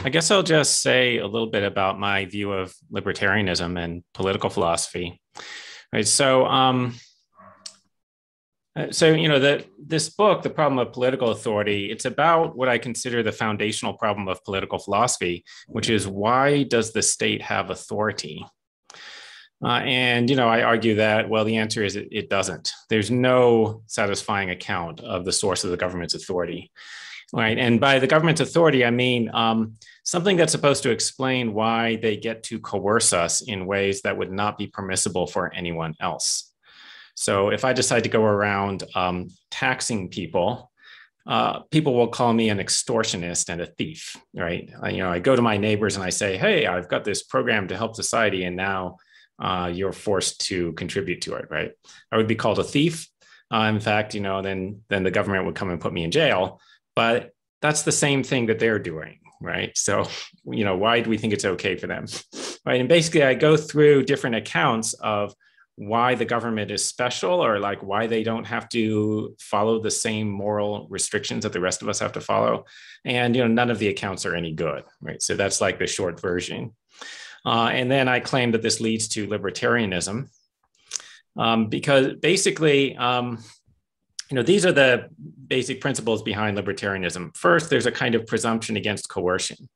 I guess I'll just say a little bit about my view of libertarianism and political philosophy. Right. This book, The Problem of Political Authority, it's about what I consider the foundational problem of political philosophy, which is why does the state have authority? I argue that, well, the answer is it doesn't. There's no satisfying account of the source of the government's authority. Right. And by the government's authority, I mean something that's supposed to explain why they get to coerce us in ways that would not be permissible for anyone else. So if I decide to go around taxing people, people will call me an extortionist and a thief, right? I go to my neighbors and I say, hey, I've got this program to help society, and now you're forced to contribute to it, right? I would be called a thief. In fact, then the government would come and put me in jail. But that's the same thing that they're doing, right? So, why do we think it's okay for them, right? And basically, I go through different accounts of why the government is special, or like why they don't have to follow the same moral restrictions that the rest of us have to follow. And, none of the accounts are any good, right? So that's like the short version. And then I claim that this leads to libertarianism because basically, these are the basic principles behind libertarianism. First, there's a kind of presumption against coercion.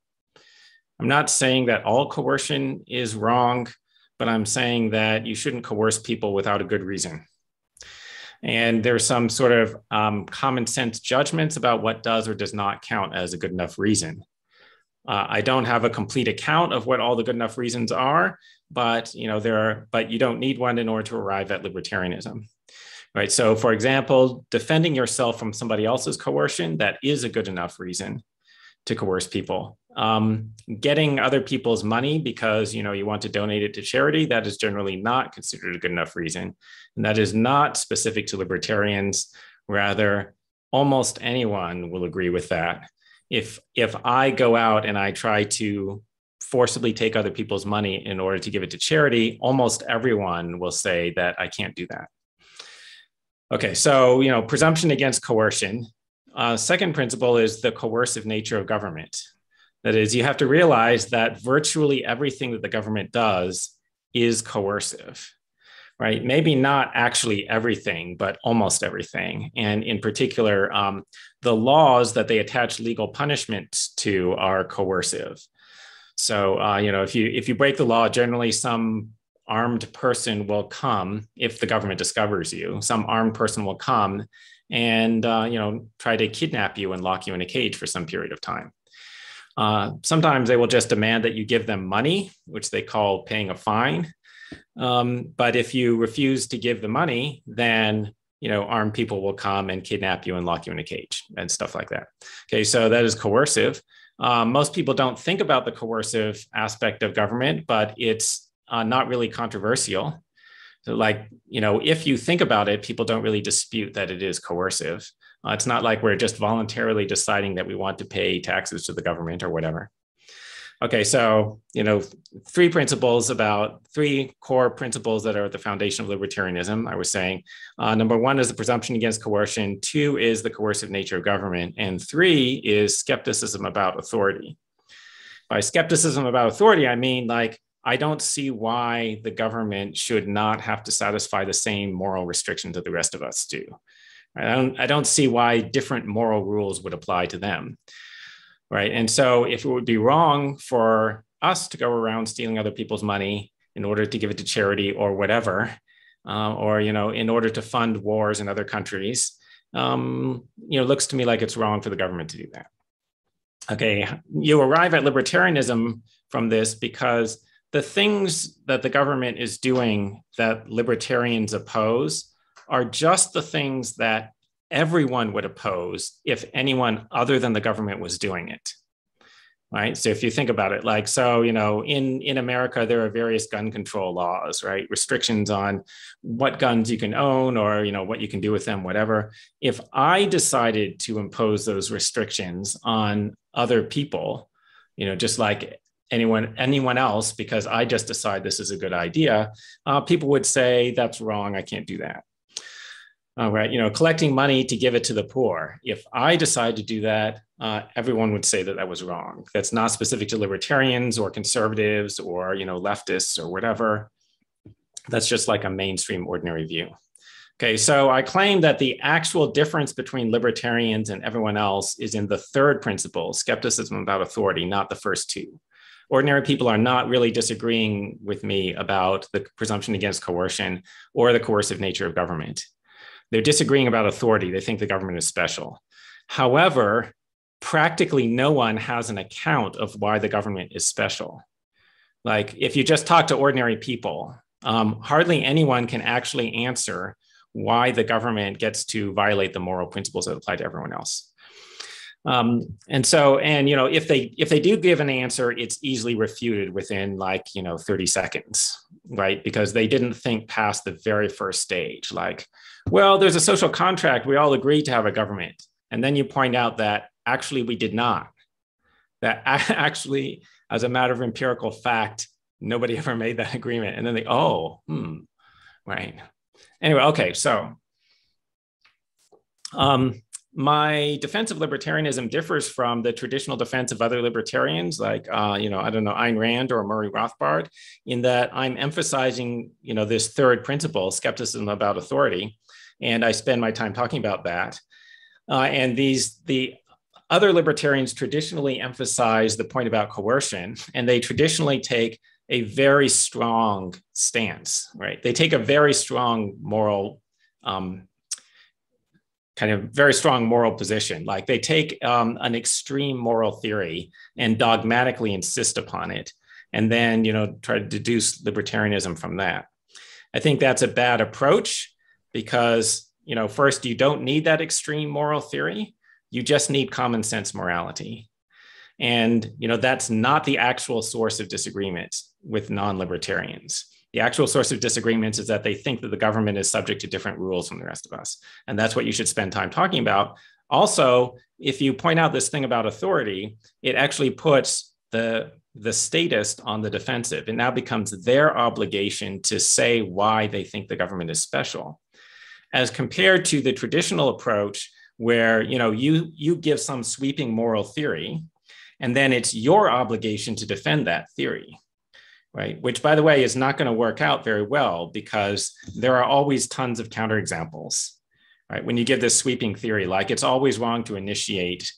I'm not saying that all coercion is wrong, but I'm saying that you shouldn't coerce people without a good reason. And there's some sort of common sense judgments about what does or does not count as a good enough reason. I don't have a complete account of what all the good enough reasons are, but but you don't need one in order to arrive at libertarianism. Right. So, for example, defending yourself from somebody else's coercion, that is a good enough reason to coerce people. Getting other people's money because, you want to donate it to charity, that is generally not considered a good enough reason. And that is not specific to libertarians. Rather, almost anyone will agree with that. If I go out and I try to forcibly take other people's money in order to give it to charity, almost everyone will say that I can't do that. Okay, so, presumption against coercion. Second principle is the coercive nature of government. That is, you have to realize that virtually everything that the government does is coercive, right? Maybe not actually everything, but almost everything. And in particular, the laws that they attach legal punishment to are coercive. So, if you break the law, generally some armed person will come. If the government discovers you, some armed person will come and try to kidnap you and lock you in a cage for some period of time. Sometimes they will just demand that you give them money, which they call paying a fine. But if you refuse to give the money, then armed people will come and kidnap you and lock you in a cage and stuff like that. Okay, so that is coercive. Most people don't think about the coercive aspect of government, but it's not really controversial. So if you think about it, people don't really dispute that it is coercive. It's not like we're just voluntarily deciding that we want to pay taxes to the government or whatever. Okay, so, three core principles that are at the foundation of libertarianism, I was saying. Number one is the presumption against coercion. Two is the coercive nature of government. And three is skepticism about authority. By skepticism about authority, I mean, I don't see why the government should not have to satisfy the same moral restrictions that the rest of us do. I don't see why different moral rules would apply to them. Right. And so if it would be wrong for us to go around stealing other people's money in order to give it to charity or whatever, or, in order to fund wars in other countries, looks to me like it's wrong for the government to do that. Okay. You arrive at libertarianism from this because the things that the government is doing that libertarians oppose are just the things that everyone would oppose if anyone other than the government was doing it, right? So if you think about it, in America, there are various gun control laws, right? Restrictions on what guns you can own or, what you can do with them, whatever. If I decided to impose those restrictions on other people, just like anyone else, because I just decide this is a good idea, people would say that's wrong. I can't do that. right, collecting money to give it to the poor. If I decide to do that, everyone would say that that was wrong. That's not specific to libertarians or conservatives or, leftists or whatever. That's just like a mainstream ordinary view. Okay, so I claim that the actual difference between libertarians and everyone else is in the third principle, skepticism about authority, not the first two. Ordinary people are not really disagreeing with me about the presumption against coercion or the coercive nature of government. They're disagreeing about authority. They think the government is special. However, practically no one has an account of why the government is special. Like if you just talk to ordinary people, hardly anyone can actually answer why the government gets to violate the moral principles that apply to everyone else. If they do give an answer, it's easily refuted within 30 seconds, right? Because they didn't think past the very first stage. Like, well, there's a social contract. We all agreed to have a government. And then you point out that actually we did not. That actually, as a matter of empirical fact, nobody ever made that agreement. And then right. Anyway, okay, so my defense of libertarianism differs from the traditional defense of other libertarians, like, Ayn Rand or Murray Rothbard, in that I'm emphasizing, this third principle, skepticism about authority, and I spend my time talking about that. The other libertarians traditionally emphasize the point about coercion, and they traditionally take a very strong stance, right? They take a very strong moral, very strong moral position. Like they take an extreme moral theory and dogmatically insist upon it, and then, try to deduce libertarianism from that. I think that's a bad approach because, first, you don't need that extreme moral theory. You just need common sense morality. And, that's not the actual source of disagreements with non-libertarians. The actual source of disagreements is that they think that the government is subject to different rules from the rest of us. And that's what you should spend time talking about. Also, if you point out this thing about authority, it actually puts the statist on the defensive. It now becomes their obligation to say why they think the government is special, as compared to the traditional approach where, you give some sweeping moral theory, and then it's your obligation to defend that theory, right? Which, by the way, is not going to work out very well because there are always tons of counterexamples, right? When you give this sweeping theory, like it's always wrong to initiate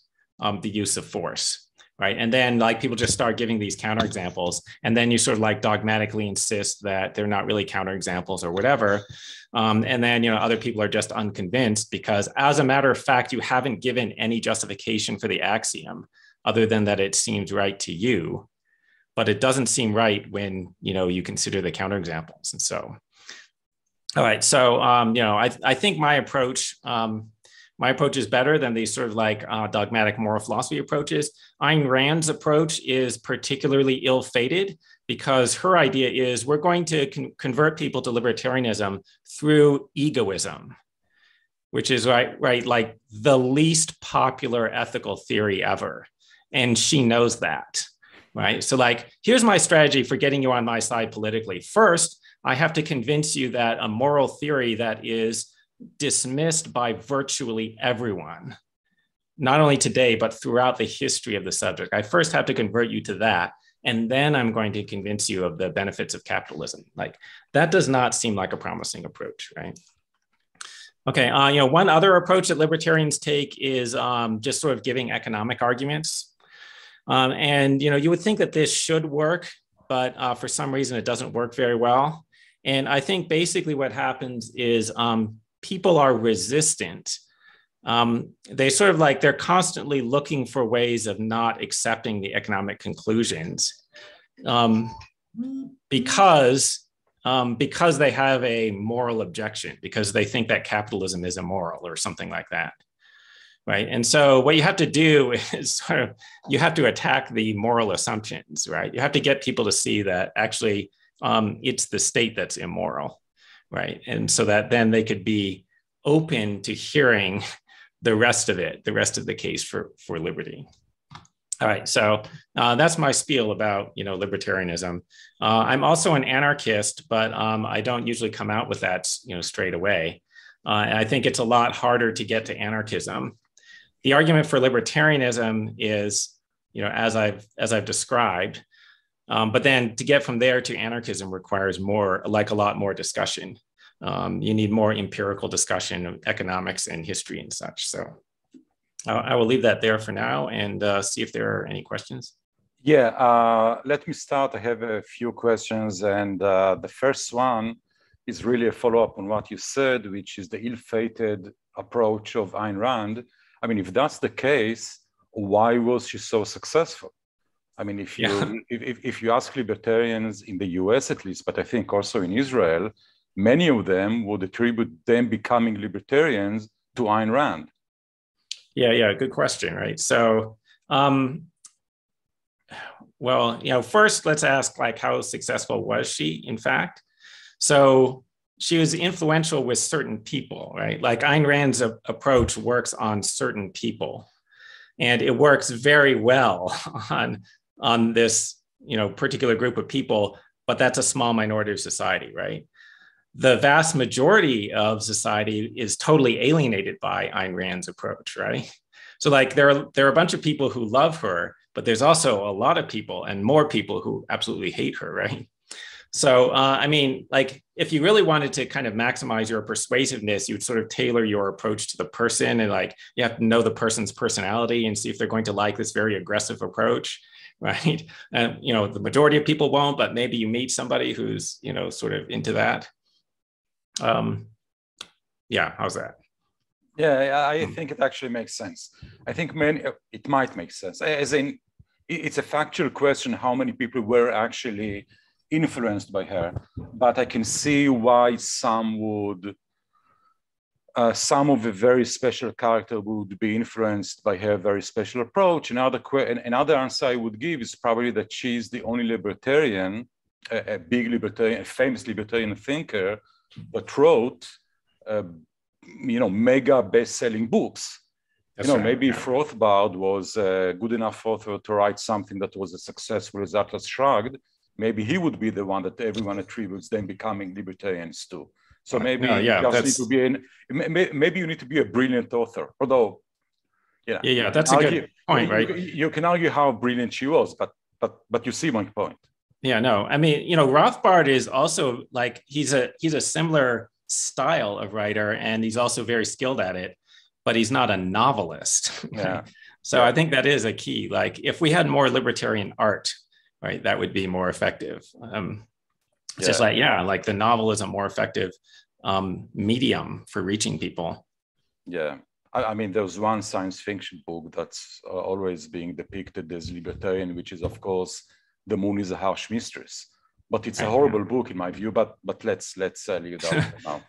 the use of force, right? And then people just start giving these counterexamples, and then you sort of dogmatically insist that they're not really counterexamples or whatever. And then, other people are just unconvinced because, as a matter of fact, you haven't given any justification for the axiom other than that it seems right to you, but it doesn't seem right when, you consider the counterexamples. And so, all right. So, I think my approach is better than these sort of dogmatic moral philosophy approaches. Ayn Rand's approach is particularly ill-fated because her idea is we're going to convert people to libertarianism through egoism, which is like the least popular ethical theory ever. And she knows that, right? So here's my strategy for getting you on my side politically. First, I have to convince you that a moral theory that is dismissed by virtually everyone, not only today, but throughout the history of the subject. I first have to convert you to that. And then I'm going to convince you of the benefits of capitalism. That does not seem like a promising approach, right? Okay, one other approach that libertarians take is just sort of giving economic arguments. You would think that this should work, but for some reason it doesn't work very well. And I think basically what happens is people are resistant. They sort of they're constantly looking for ways of not accepting the economic conclusions because they have a moral objection, because they think that capitalism is immoral or something like that. Right. And so what you have to do is you have to attack the moral assumptions, right? You have to get people to see that actually it's the state that's immoral, right? And so that then they could be open to hearing the rest of the case for liberty. All right, so that's my spiel about libertarianism. I'm also an anarchist, but I don't usually come out with that straight away. And I think it's a lot harder to get to anarchism. The argument for libertarianism is, as I've described, but then to get from there to anarchism requires a lot more discussion. You need more empirical discussion of economics and history and such. So I will leave that there for now and see if there are any questions. Yeah, let me start. I have a few questions, and the first one is really a follow-up on what you said, which is the ill-fated approach of Ayn Rand. I mean, if that's the case, why was she so successful? I mean, if you ask libertarians in the US at least, but I think also in Israel, many of them would attribute them becoming libertarians to Ayn Rand. Yeah, good question, right? So, first let's ask how successful was she, in fact? So she was influential with certain people, right? Like Ayn Rand's approach works on certain people, and it works very well on this, particular group of people, but that's a small minority of society, right? The vast majority of society is totally alienated by Ayn Rand's approach, right? So there are a bunch of people who love her, but there's also a lot of people and more people who absolutely hate her, right? So, if you really wanted to kind of maximize your persuasiveness, you would sort of tailor your approach to the person, and you have to know the person's personality and see if they're going to like this very aggressive approach, right? And, the majority of people won't, but maybe you meet somebody who's, sort of into that. How's that? Yeah, I think it actually makes sense. I think it might make sense. As in, it's a factual question how many people were actually influenced by her, but I can see why some of a very special character would be influenced by her very special approach. Another answer I would give is probably that she's the only libertarian, a big libertarian, a famous libertarian thinker that wrote mega best-selling books. Maybe if Rothbard was a good enough author to write something that was as successful as Atlas Shrugged, maybe he would be the one that everyone attributes them becoming libertarians to. So maybe maybe you need to be a brilliant author. Although, that's a good point, right? You can argue how brilliant she was, but you see my point. Yeah, no, Rothbard is also he's a similar style of writer, and he's also very skilled at it, but he's not a novelist. Yeah. So I think that is a key. If we had more libertarian art, right, that would be more effective. It's just the novel is a more effective medium for reaching people. Yeah. I mean, there's one science fiction book that's always being depicted as libertarian, which is, of course, The Moon is a Harsh Mistress. But it's a horrible book in my view, but let's leave it out for now.